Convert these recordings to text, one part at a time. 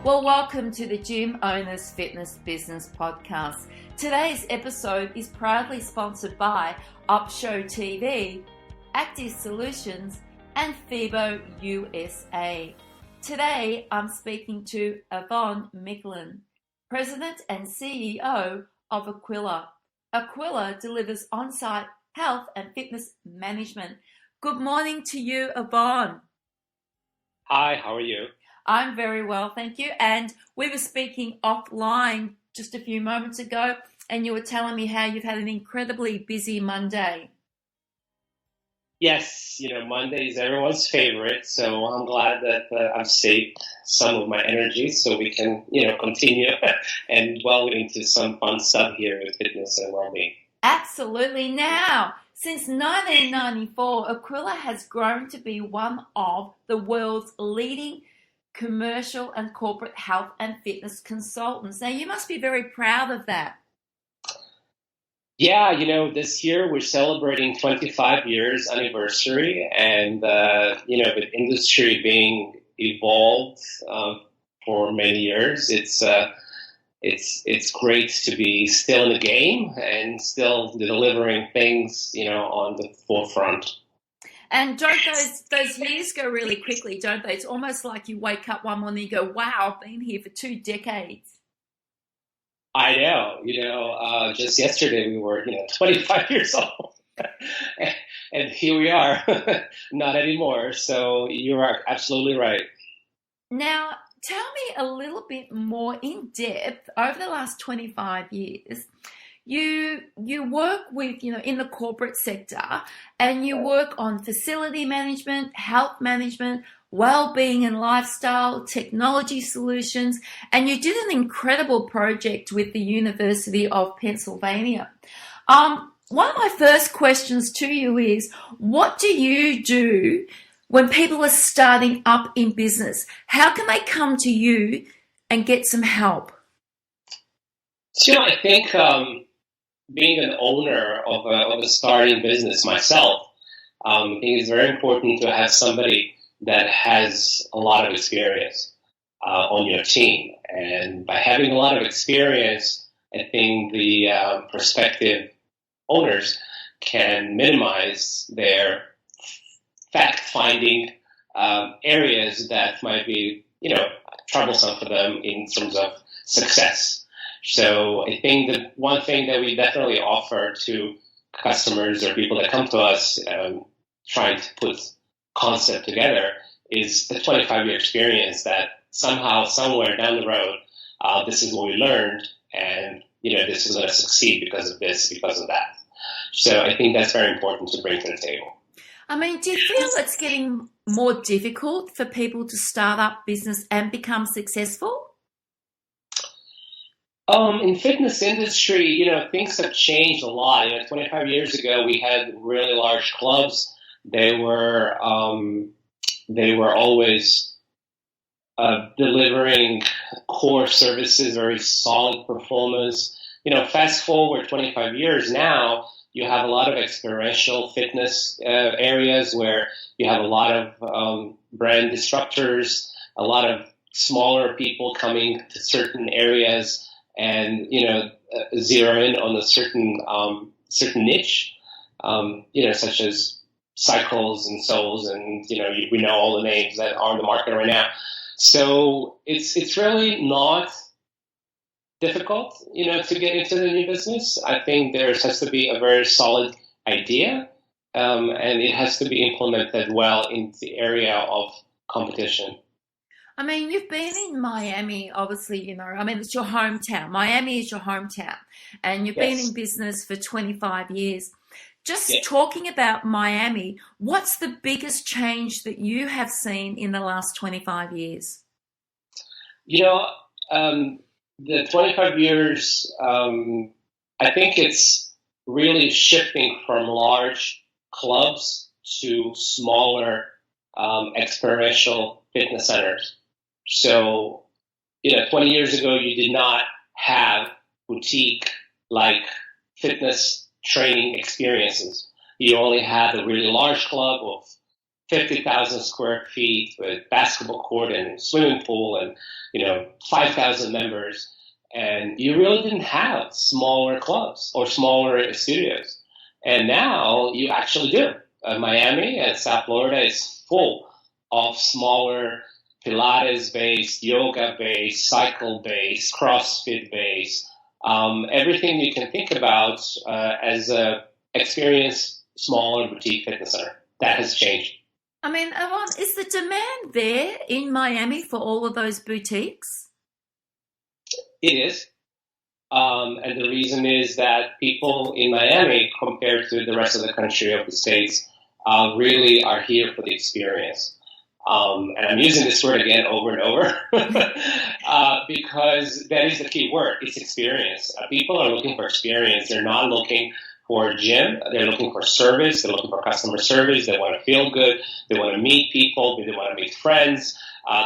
Well, welcome to the Gym Owners Fitness Business Podcast. Today's episode is proudly sponsored by Upshow TV, Active Solutions, and FIBO USA. Today, I'm speaking to Yvan Miklin, President and CEO of Aquila. Aquila delivers on-site health and fitness management. Good morning to you, Yvan. Hi, how are you? I'm very well, thank you. And we were speaking offline just a few moments ago, and you were telling me how you've had an incredibly busy Monday. Yes, Monday is everyone's favorite, so I'm glad that I've saved some of my energy so we can, continue and delve into some fun stuff here with fitness and well-being. Absolutely. Now, since 1994, Aquila has grown to be one of the world's leading commercial and corporate health and fitness consultants. Now, you must be very proud of that. Yeah, this year we're celebrating 25 years anniversary, and with industry being evolved for many years, it's great to be still in the game and still delivering things, on the forefront. And don't those years go really quickly, don't they? It's almost like you wake up one morning and you go, wow, I've been here for 2 decades. I know. Just yesterday we were, 25 years old. And here we are. Not anymore. So you are absolutely right. Now, tell me a little bit more in depth. Over the last 25 years, you work with, in the corporate sector, and you work on facility management, health management, well-being and lifestyle, technology solutions, and you did an incredible project with the University of Pennsylvania. One of my first questions to you is, what do you do when people are starting up in business? How can they come to you and get some help? So I think being an owner of a starting business myself, I think it's very important to have somebody that has a lot of experience on your team. And by having a lot of experience, I think the prospective owners can minimize their fact-finding areas that might be, troublesome for them in terms of success. So I think that one thing that we definitely offer to customers or people that come to us trying to put concept together is the 25-year experience that somehow, somewhere down the road, this is what we learned, and this is going to succeed because of this, because of that. So I think that's very important to bring to the table. I mean, do you feel it's getting more difficult for people to start up business and become successful? In fitness industry, things have changed a lot. 25 years ago, we had really large clubs. They were always delivering core services, very solid performance. Fast forward 25 years now, you have a lot of experiential fitness areas where you have a lot of brand disruptors, a lot of smaller people coming to certain areas and zero in on a certain niche, such as cycles and souls, and we know all the names that are on the market right now. So it's really not difficult, to get into the new business. I think there has to be a very solid idea, and it has to be implemented well in the area of competition. I mean, you've been in Miami, obviously, it's your hometown. Miami is your hometown, and you've been in business for 25 years. Just talking about Miami, what's the biggest change that you have seen in the last 25 years? The 25 years, I think it's really shifting from large clubs to smaller experiential fitness centers. So, 20 years ago, you did not have boutique-like fitness training experiences. You only had a really large club of 50,000 square feet with basketball court and swimming pool and, 5,000 members. And you really didn't have smaller clubs or smaller studios. And now you actually do. Miami and South Florida is full of smaller Pilates-based, yoga-based, cycle-based, CrossFit-based, everything you can think about as a experienced, smaller boutique fitness center. That has changed. I mean, Yvan, is the demand there in Miami for all of those boutiques? It is. And the reason is that people in Miami, compared to the rest of the country of the States, really are here for the experience. And I'm using this word again over and over because that is the key word. It's experience. People are looking for experience. They're not looking for a gym. They're looking for service. They're looking for customer service. They want to feel good. They want to meet people. They want to meet friends.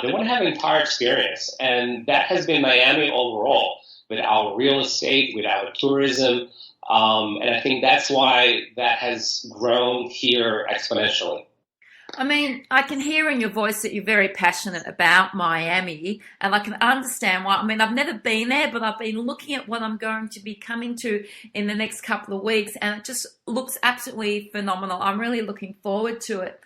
They want to have an entire experience. And that has been Miami overall, with our real estate, with our tourism. And I think that's why that has grown here exponentially. I mean, I can hear in your voice that you're very passionate about Miami, and I can understand why. I mean, I've never been there, but I've been looking at what I'm going to be coming to in the next couple of weeks, and it just looks absolutely phenomenal. I'm really looking forward to it.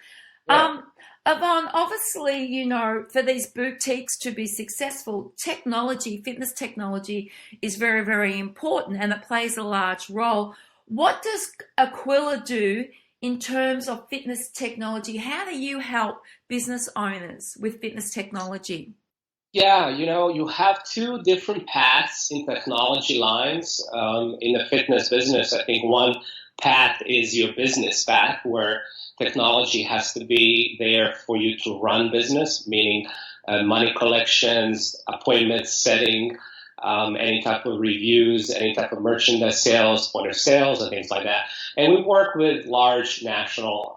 Yeah. Yvan, obviously, for these boutiques to be successful, fitness technology is very, very important, and it plays a large role. What does Aquila do in terms of fitness technology? How do you help business owners with fitness technology? Yeah, you have two different paths in technology lines in the fitness business. I think one path is your business path, where technology has to be there for you to run business, meaning money collections, appointment setting, any type of reviews, any type of merchandise sales, point of sales, and things like that. And we work with large national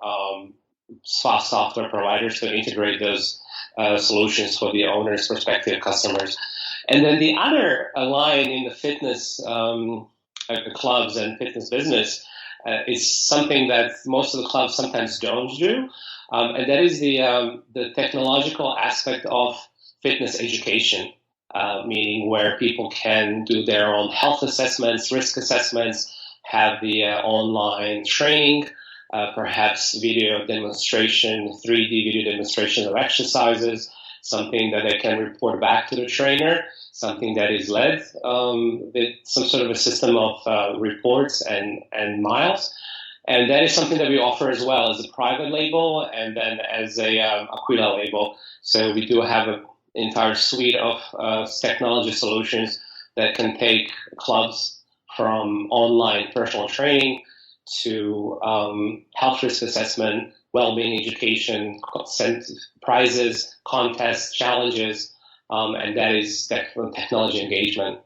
software providers to integrate those solutions for the owners, prospective customers. And then the other line in the fitness clubs and fitness business is something that most of the clubs sometimes don't do, and that is the technological aspect of fitness education. Meaning where people can do their own health assessments, risk assessments, have the online training, perhaps video demonstration, 3D video demonstration of exercises, something that they can report back to the trainer, something that is led with some sort of a system of reports and miles. And that is something that we offer as well as a private label and then as a Aquila label. So we do have an entire suite of technology solutions that can take clubs from online personal training to health risk assessment, well-being education, prizes, contests, challenges, and that is technology engagement.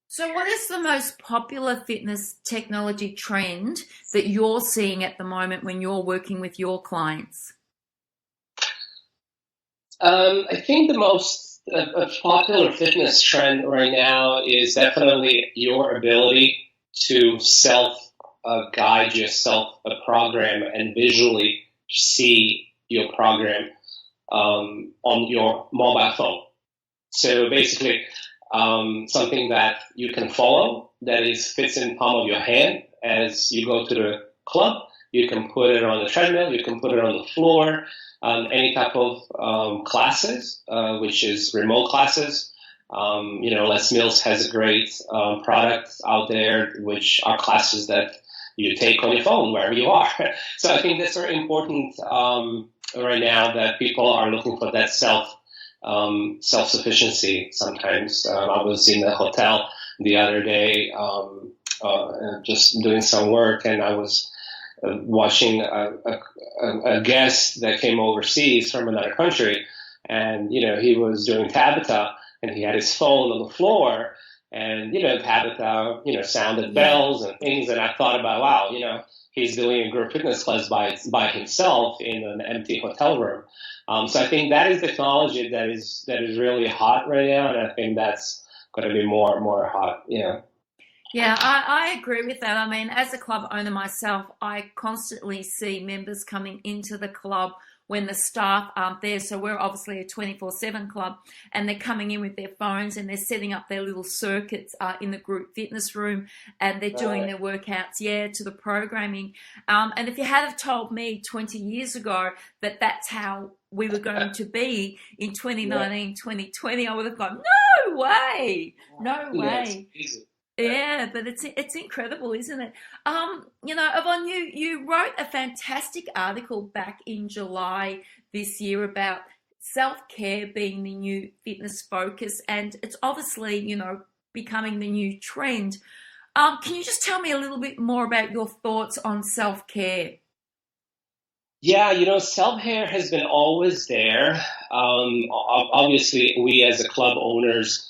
So what is the most popular fitness technology trend that you're seeing at the moment when you're working with your clients? I think the most popular fitness trend right now is definitely your ability to self-guide yourself a program and visually see your program on your mobile phone. So basically, something that you can follow that fits in the palm of your hand as you go to the club. You can put it on the treadmill. You can put it on the floor. Any type of classes, which is remote classes. Les Mills has a great product out there, which are classes that you take on your phone wherever you are. So I think that's very important right now that people are looking for that self-sufficiency sometimes. I was in a hotel the other day just doing some work, and I was watching a guest that came overseas from another country, and he was doing Tabata, and he had his phone on the floor, and Tabata sounded bells and things, and I thought about, wow, he's doing a group fitness class by himself in an empty hotel room. So I think that is technology that is really hot right now, and I think that's going to be more and more hot. Yeah, I agree with that. I mean, as a club owner myself, I constantly see members coming into the club when the staff aren't there. So we're obviously a 24/7 club, and they're coming in with their phones and they're setting up their little circuits in the group fitness room, and they're doing Right. their workouts, yeah, to the programming. And if you had have told me 20 years ago that that's how we were going to be in Yeah. 2019, 2020, I would have gone, no way, no Yeah, it's way. easy. Yeah. Yeah, but it's incredible, isn't it? Yvonne, you wrote a fantastic article back in July this year about self-care being the new fitness focus, and it's obviously, becoming the new trend. Can you just tell me a little bit more about your thoughts on self-care? Yeah, self-care has been always there. Obviously, we as a club owners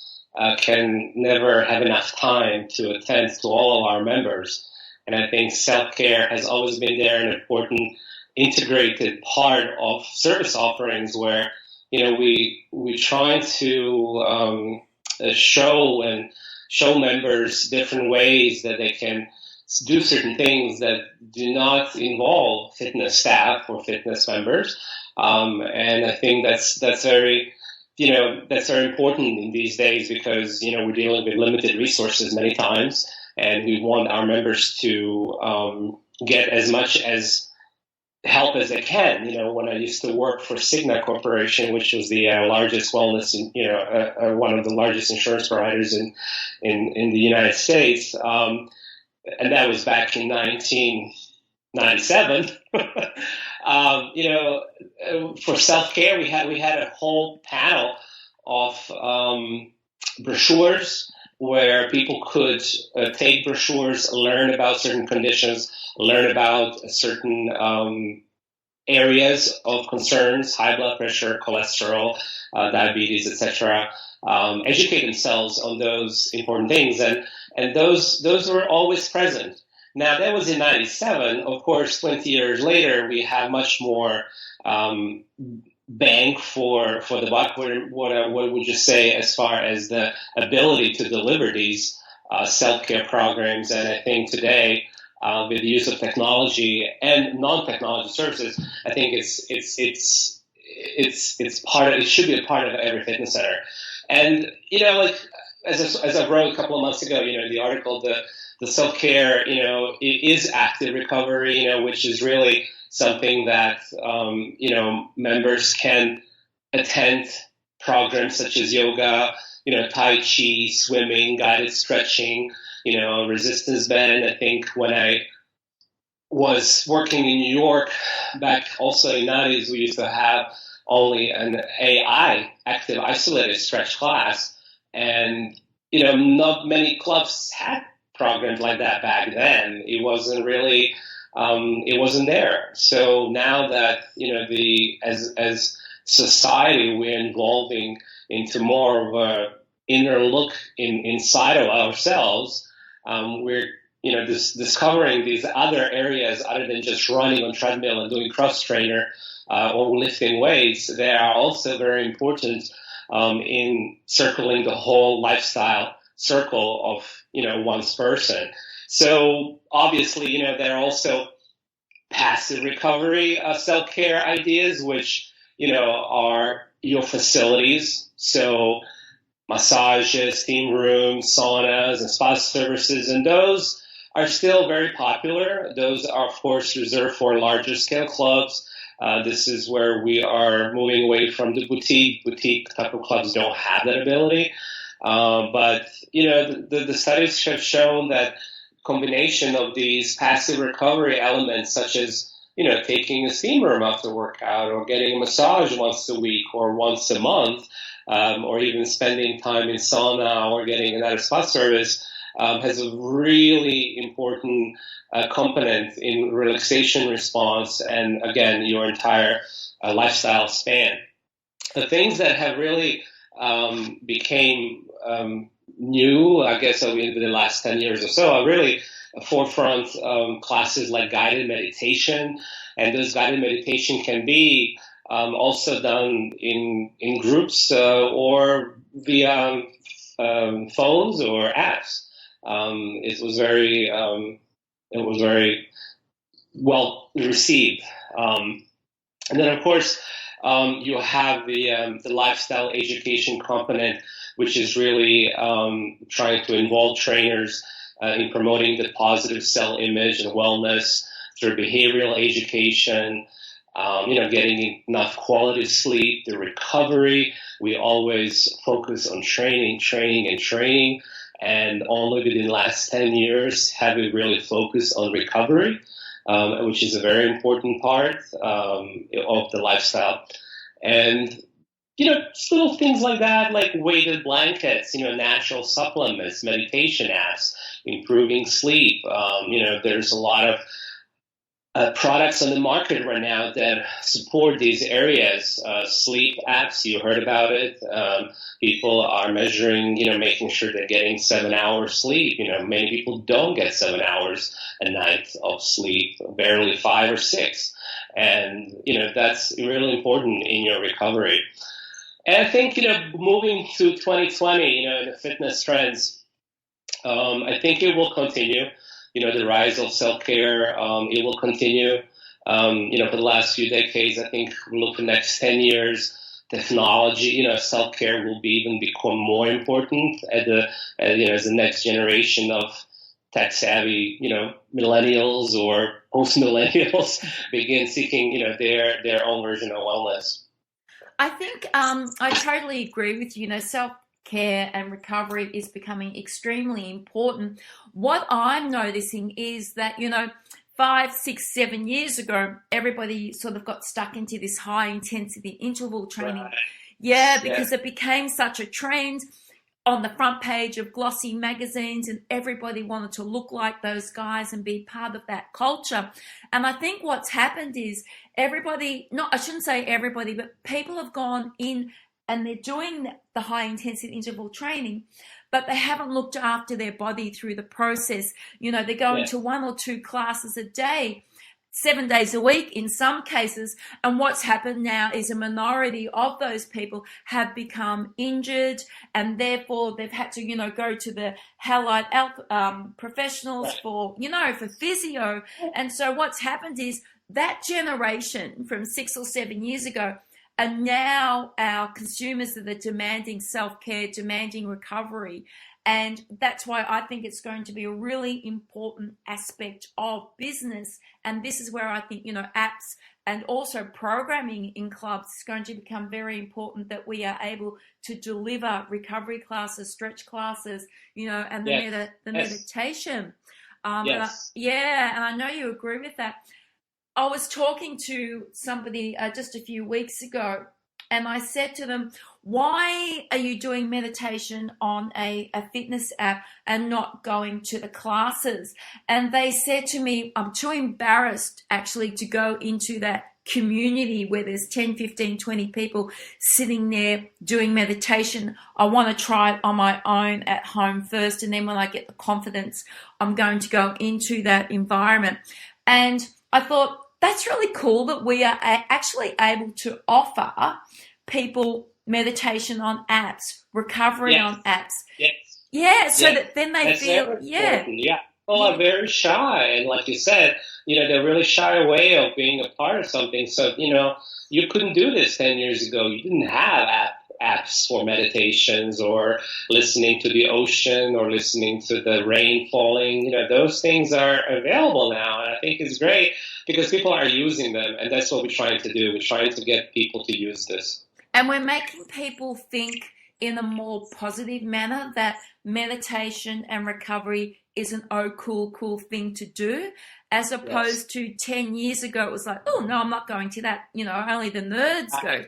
can never have enough time to attend to all of our members. And I think self-care has always been there, an important integrated part of service offerings where, we try to show members different ways that they can do certain things that do not involve fitness staff or fitness members. And I think that's very, that's very important in these days because, we're dealing with limited resources many times, and we want our members to get as much as help as they can. When I used to work for Cigna Corporation, which was the largest wellness, one of the largest insurance providers in the United States, and that was back in 1997. For self-care, we had a whole panel of brochures where people could take brochures, learn about certain conditions, learn about certain areas of concerns, high blood pressure, cholesterol, diabetes, etc. Educate themselves on those important things, and those were always present. Now that was in '97. Of course, 20 years later, we have much more bang for the buck. What would you say as far as the ability to deliver these self-care programs? And I think today, with the use of technology and non-technology services, I think it's part of, it should be a part of every fitness center. And like as I wrote a couple of months ago, the article, the self-care, is active recovery, which is really something that, members can attend programs such as yoga, Tai Chi, swimming, guided stretching, resistance band. I think when I was working in New York back also in the 90s, we used to have only an AI, active isolated stretch class. And, not many clubs had programs like that back then. It wasn't really, it wasn't there. So now that, as society, we're evolving into more of a inner look inside of ourselves, we're, discovering these other areas other than just running on treadmill and doing cross trainer, or lifting weights. They are also very important in circling the whole lifestyle circle of one's person. So obviously, there are also passive recovery self-care ideas, which are your facilities. So massages, steam rooms, saunas, and spa services, and those are still very popular. Those are, of course, reserved for larger scale clubs. This is where we are moving away from the boutique. Boutique type of clubs don't have that ability. But the studies have shown that combination of these passive recovery elements, such as taking a steam room after workout, or getting a massage once a week or once a month, or even spending time in sauna or getting another spa service, has a really important component in relaxation response and, again, your entire lifestyle span. The things that have really became new, I guess, over the last 10 years or so, are really forefront classes like guided meditation. And those guided meditation can be also done in groups or via phones or apps. It was very well received. And then, of course, you have the lifestyle education component, which is really trying to involve trainers in promoting the positive self-image and wellness through behavioral education, getting enough quality sleep, the recovery. We always focus on training, training, and training. And only within the last 10 years have we really focused on recovery, which is a very important part of the lifestyle. And, just little things like that, like weighted blankets, natural supplements, meditation apps, improving sleep. There's a lot of products on the market right now that support these areas. Sleep apps, you heard about it. People are measuring, making sure they're getting 7 hours sleep. Many people don't get 7 hours a night of sleep, barely 5 or 6. And, that's really important in your recovery. And I think, moving to 2020, the fitness trends, I think it will continue. The rise of self-care, it will continue. For the last few decades, I think we look for the next 10 years, technology, self-care will even become more important as the next generation of tech-savvy, millennials or post-millennials begin seeking, their own version of wellness. I think I totally agree with you. Self-care and recovery is becoming extremely important. What I'm noticing is that, 5, 6, 7 years ago, everybody sort of got stuck into this high intensity interval training. Right. Yeah, because it became such a trend on the front page of glossy magazines, and everybody wanted to look like those guys and be part of that culture. And I think what's happened is I shouldn't say everybody, but people have gone in and they're doing the high intensity interval training, but they haven't looked after their body through the process. They're going to 1 or 2 classes a day, 7 days a week in some cases. And what's happened now is a minority of those people have become injured, and therefore they've had to, go to the allied professionals for physio. And so what's happened is that generation from 6 or 7 years ago are now our consumers that are demanding self-care, demanding recovery. And that's why I think it's going to be a really important aspect of business. And this is where I think, apps and also programming in clubs is going to become very important, that we are able to deliver recovery classes, stretch classes, and the meditation. Yes. And I know you agree with that. I was talking to somebody just a few weeks ago, and I said to them, why are you doing meditation on a fitness app and not going to the classes? And they said to me, I'm too embarrassed actually to go into that community where there's 10, 15, 20 people sitting there doing meditation. I want to try it on my own at home first, and then when I get the confidence, I'm going to go into that environment. And I thought, that's really cool that we are actually able to offer people meditation on apps, recovery on apps. Yes. Yeah, so that then they feel, Yeah. People are very shy. And like you said, they're really shy away of being a part of something. So, you couldn't do this 10 years ago. You didn't have apps for meditations or listening to the ocean or listening to the rain falling. Those things are available now. And I think it's great because people are using them. And that's what we're trying to do. We're trying to get people to use this. And we're making people think in a more positive manner that meditation and recovery is an cool thing to do, as opposed to 10 years ago, it was like, oh, no, I'm not going to that. Only the nerds go.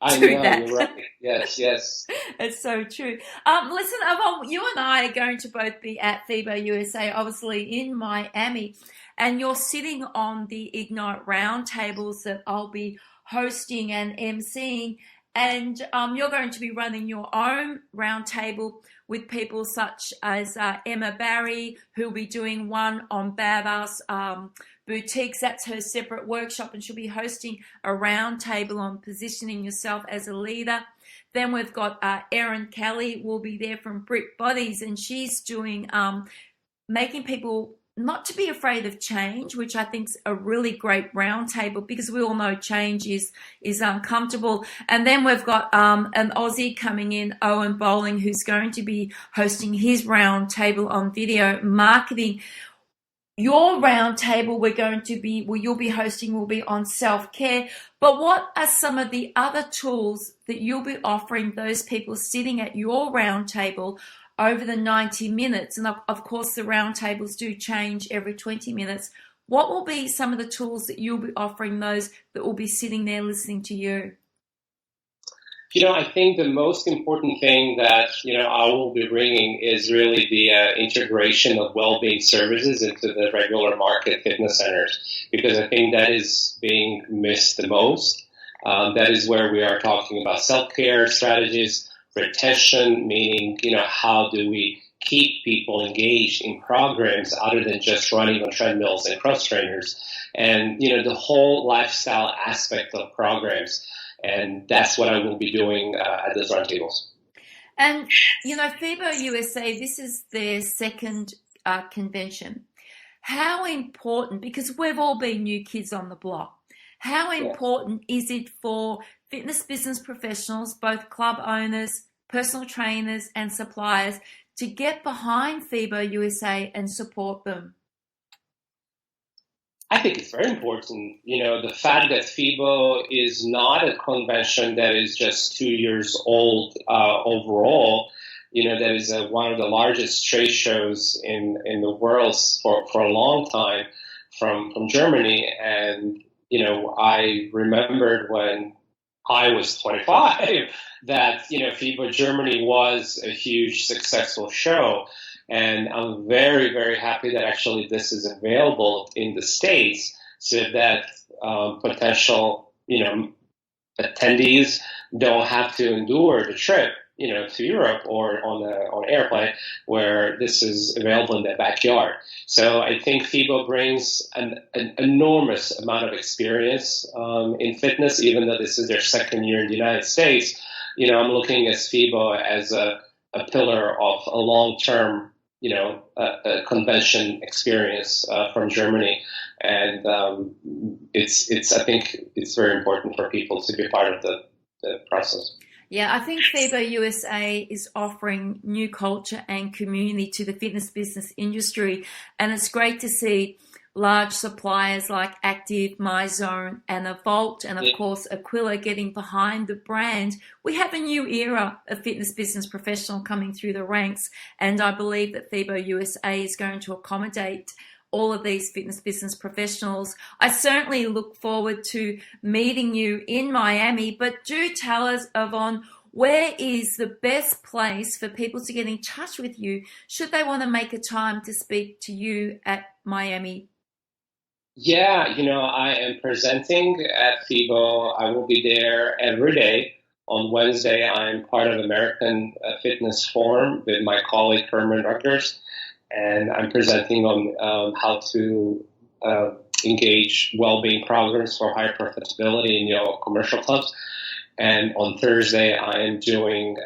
I know, that. You're right. Yes. It's so true. Listen, Yvonne, you and I are going to both be at FIBO USA, obviously in Miami, and you're sitting on the Ignite roundtables that I'll be hosting and emceeing, and you're going to be running your own roundtable with people such as Emma Barry, who'll be doing one on Badass Boutiques. That's her separate workshop, and she'll be hosting a roundtable on positioning yourself as a leader. Then we've got Erin Kelly will be there from Brick Bodies, and she's doing making people not to be afraid of change, which I think is a really great roundtable because we all know change is uncomfortable. And then we've got an Aussie coming in, Owen Bowling, who's going to be hosting his roundtable on video marketing. Your roundtable you'll be hosting will be on self-care. But what are some of the other tools that you'll be offering those people sitting at your roundtable over the 90 minutes? And of course, the roundtables do change every 20 minutes. What will be some of the tools that you'll be offering those that will be sitting there listening to you? I think the most important thing that, I will be bringing is really the integration of well-being services into the regular market fitness centers, because I think that is being missed the most. That is where we are talking about self-care strategies, retention, meaning, how do we keep people engaged in programs other than just running on treadmills and cross trainers, and, the whole lifestyle aspect of programs. And that's what I will be doing at those roundtables. And, FIBO USA, this is their second convention. How important, because we've all been new kids on the block, how important is it for fitness business professionals, both club owners, personal trainers and suppliers, to get behind FIBO USA and support them? I think it's very important. The fact that FIBO is not a convention that is just 2 years old overall, that is one of the largest trade shows in the world for a long time from Germany. And, I remembered when I was 25 that, FIBO Germany was a huge successful show. And I'm very, very happy that actually this is available in the States so that potential, attendees don't have to endure the trip, to Europe or on an airplane where this is available in their backyard. So I think FIBO brings an enormous amount of experience in fitness, even though this is their second year in the United States. I'm looking at FIBO as a pillar of a long-term a convention experience from Germany, and I think it's very important for people to be part of the process. Yeah, I think FIBO USA is offering new culture and community to the fitness business industry, and it's great to see large suppliers like Active, MyZone and Evolt, and of course Aquila getting behind the brand. We have a new era of fitness business professional coming through the ranks, and I believe that FIBO USA is going to accommodate all of these fitness business professionals. I certainly look forward to meeting you in Miami, but do tell us, Yvan, where is the best place for people to get in touch with you should they want to make a time to speak to you at Miami? Yeah, I am presenting at FIBO. I will be there every day. On Wednesday, I'm part of American Fitness Forum with my colleague Herman Rutgers, and I'm presenting on how to engage well-being programs for high profitability in commercial clubs. And on Thursday, I am doing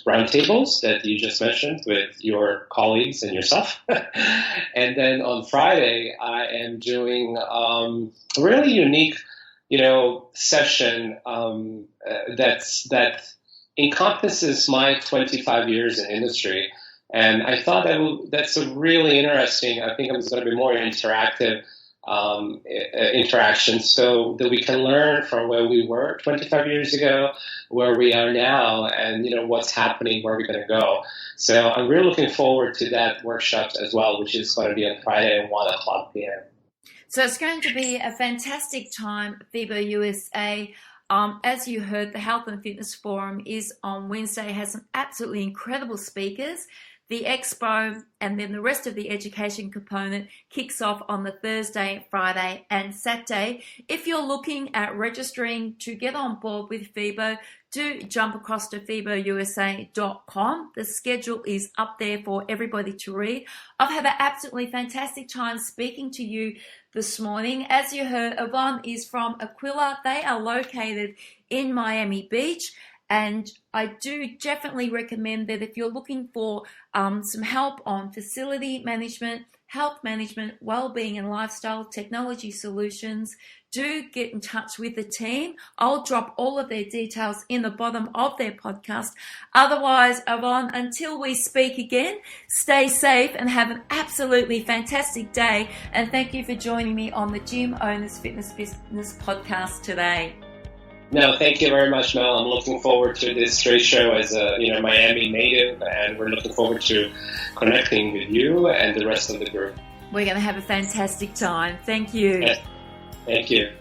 roundtables that you just mentioned with your colleagues and yourself. And then on Friday, I am doing a really unique, session that encompasses my 25 years in industry. And I thought that's a really interesting. I think it's going to be more interactive interaction so that we can learn from where we were 25 years ago, where we are now, and what's happening, where we're going to go. So I'm really looking forward to that workshop as well, which is going to be on Friday at 1:00 p.m. So it's going to be a fantastic time at FIBO USA. As you heard, the Health and Fitness Forum is on Wednesday, has some absolutely incredible speakers. The expo and then the rest of the education component kicks off on the Thursday, Friday and Saturday. If you're looking at registering to get on board with FIBO, do jump across to FIBOUSA.com. The schedule is up there for everybody to read. I've had an absolutely fantastic time speaking to you this morning. As you heard, Yvan is from Aquila. They are located in Miami Beach. And I do definitely recommend that if you're looking for some help on facility management, health management, well-being and lifestyle technology solutions, do get in touch with the team. I'll drop all of their details in the bottom of their podcast. Otherwise, Yvan, until we speak again, stay safe and have an absolutely fantastic day. And thank you for joining me on the Gym Owners Fitness Business podcast today. No, thank you very much, Mel. I'm looking forward to this trade show as a Miami native, and we're looking forward to connecting with you and the rest of the group. We're going to have a fantastic time. Thank you. Yes. Thank you.